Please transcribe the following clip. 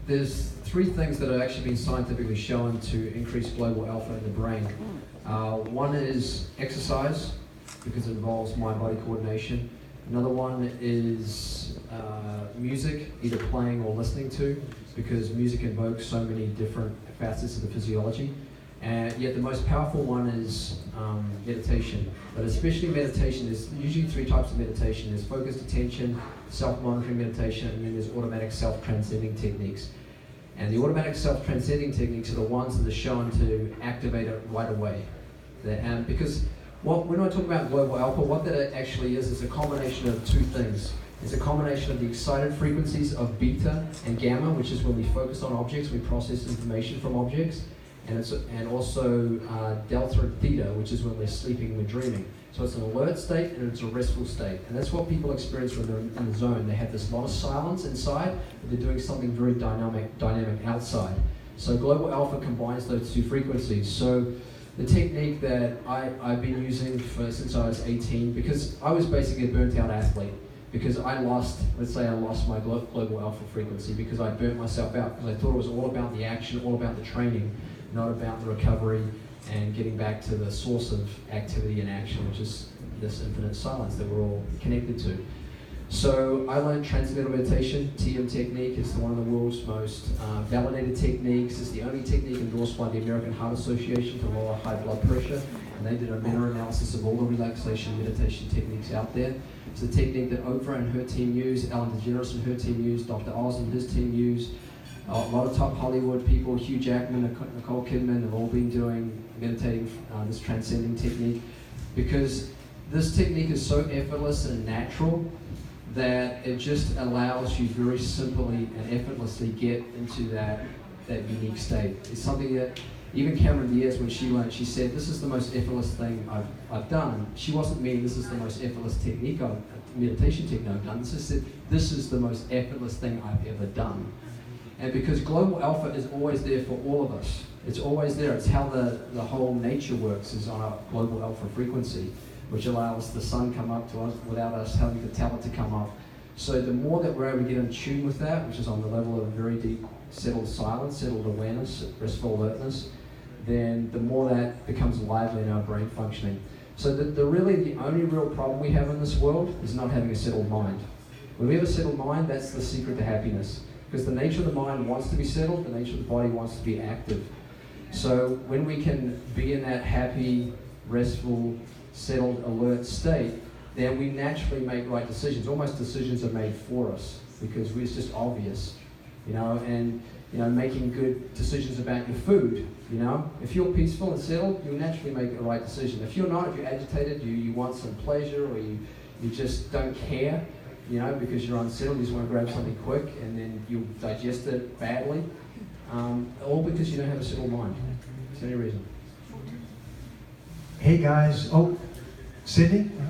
there's three things that have actually been scientifically shown to increase global alpha in the brain. One is exercise, because it involves mind-body coordination. Another one is music, either playing or listening to, because music invokes so many different facets of the physiology. And yet the most powerful one is meditation. But especially meditation, there's usually three types of meditation. There's focused attention, self-monitoring meditation, and then there's automatic self-transcending techniques. And the automatic self-transcending techniques are the ones that are shown to activate it right away. Because when I talk about global alpha, what that actually is a combination of two things. It's a combination of the excited frequencies of beta and gamma, which is when we focus on objects, we process information from objects, and also delta and theta, which is when we're sleeping, we're dreaming. So it's an alert state and it's a restful state. And that's what people experience when they're in the zone. They have this lot of silence inside, but they're doing something very dynamic outside. So global alpha combines those two frequencies. So the technique that I've been using since I was 18, because I was basically a burnt out athlete, because let's say I lost my global alpha frequency because I burnt myself out, because I thought it was all about the action, all about the training, not about the recovery and getting back to the source of activity and action, which is this infinite silence that we're all connected to. So I learned transcendental meditation, TM technique. It's one of the world's most validated techniques. It's the only technique endorsed by the American Heart Association to lower high blood pressure. And they did a meta-analysis of all the relaxation meditation techniques out there. It's a technique that Oprah and her team use, Ellen DeGeneres and her team use, Dr. Oz and his team use. A lot of top Hollywood people, Hugh Jackman, Nicole Kidman, have all been meditating this transcending technique, because this technique is so effortless and natural that it just allows you very simply and effortlessly get into that unique state. It's something that even Cameron Diaz, when she learned, she said, "This is the most effortless thing I've done." She wasn't meaning this is the most effortless meditation technique I've done. This is the most effortless thing I've ever done. And because global alpha is always there for all of us. It's always there. It's how the whole nature works, is on a global alpha frequency, which allows the sun come up to us without us having to tell it to come up. So the more that we're able to get in tune with that, which is on the level of very deep settled silence, settled awareness, restful alertness, then the more that becomes lively in our brain functioning. So the only real problem we have in this world is not having a settled mind. When we have a settled mind, that's the secret to happiness. Because the nature of the mind wants to be settled, the nature of the body wants to be active. So when we can be in that happy, restful, settled, alert state, then we naturally make right decisions. Almost decisions are made for us because it's just obvious, and making good decisions about your food. If you're peaceful and settled, you'll naturally make a right decision. If you're not, if you're agitated, you want some pleasure, or you just don't care, because you're unsettled, you just want to grab something quick, and then you'll digest it badly, all because you don't have a settled mind. It's the only reason. Hey guys, Sydney?